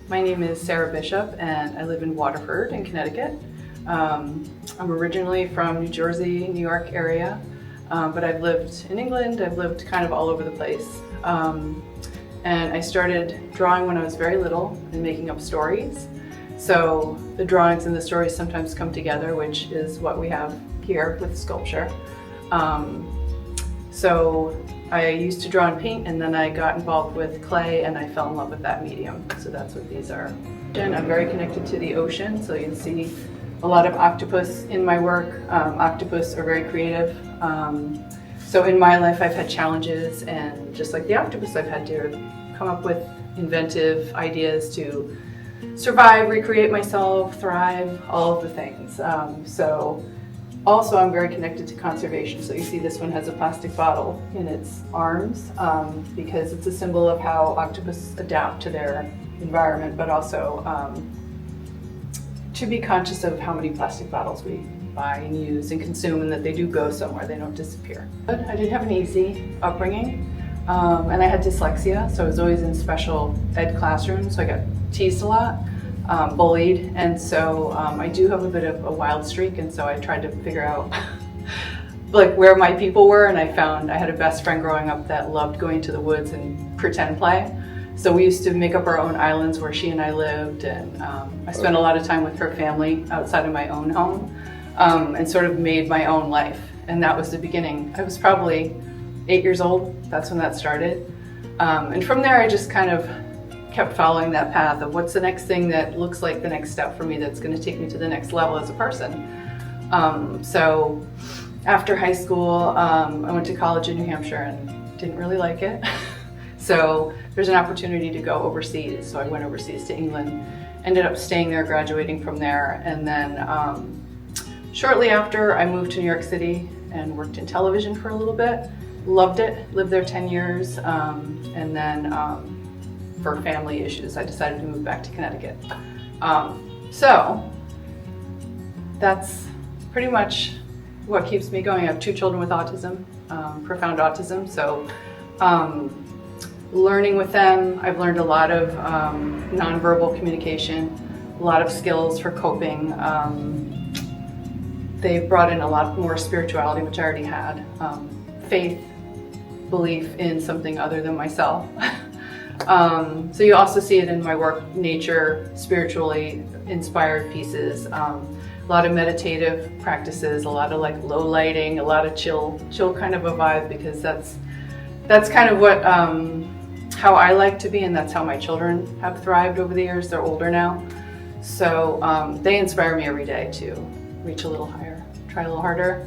My name is Sarah Bishop and I live in Waterford in Connecticut. I'm originally from New Jersey, New York area, but I've lived in England, I've lived kind of all over the place. And I started drawing when I was very little and making up stories. So the drawings and the stories sometimes come together, which is what we have here with sculpture. So I used to draw and paint, and then I got involved with clay and I fell in love with that medium. So that's what these are. And I'm very connected to the ocean, so you can see a lot of octopus in my work. Octopus are very creative. So in my life I've had challenges, and just like the octopus, I've had to come up with inventive ideas to survive, recreate myself, thrive, all of the things. Also, I'm very connected to conservation. So you see this one has a plastic bottle in its arms because it's a symbol of how octopus adapt to their environment, but also to be conscious of how many plastic bottles we buy and use and consume, and that they do go somewhere, they don't disappear. But I did have an easy upbringing, and I had dyslexia, so I was always in special ed classrooms, so I got teased a lot. Bullied, and so I do have a bit of a wild streak, and so I tried to figure out like where my people were, and I found I had a best friend growing up that loved going to the woods and pretend play. So we used to make up our own islands where she and I lived, and I spent a lot of time with her family outside of my own home, and sort of made my own life, and that was the beginning. I was probably 8 years old, that's when that started, and from there I just kind of kept following that path of what's the next thing that looks like the next step for me that's going to take me to the next level as a person. So after high school, I went to college in New Hampshire and didn't really like it. So there's an opportunity to go overseas. So I went overseas to England, ended up staying there, graduating from there. And then shortly after, I moved to New York City and worked in television for a little bit. Loved it, lived there 10 years. And then for family issues, I decided to move back to Connecticut. So that's pretty much what keeps me going. I have 2 children with autism, profound autism, so learning with them, I've learned a lot of nonverbal communication, a lot of skills for coping. They've brought in a lot more spirituality, which I already had, faith, belief in something other than myself. So you also see it in my work, nature, spiritually inspired pieces, a lot of meditative practices, a lot of like low lighting, a lot of chill kind of a vibe, because that's kind of what how I like to be, and that's how my children have thrived over the years. They're older now, so they inspire me every day to reach a little higher, try a little harder.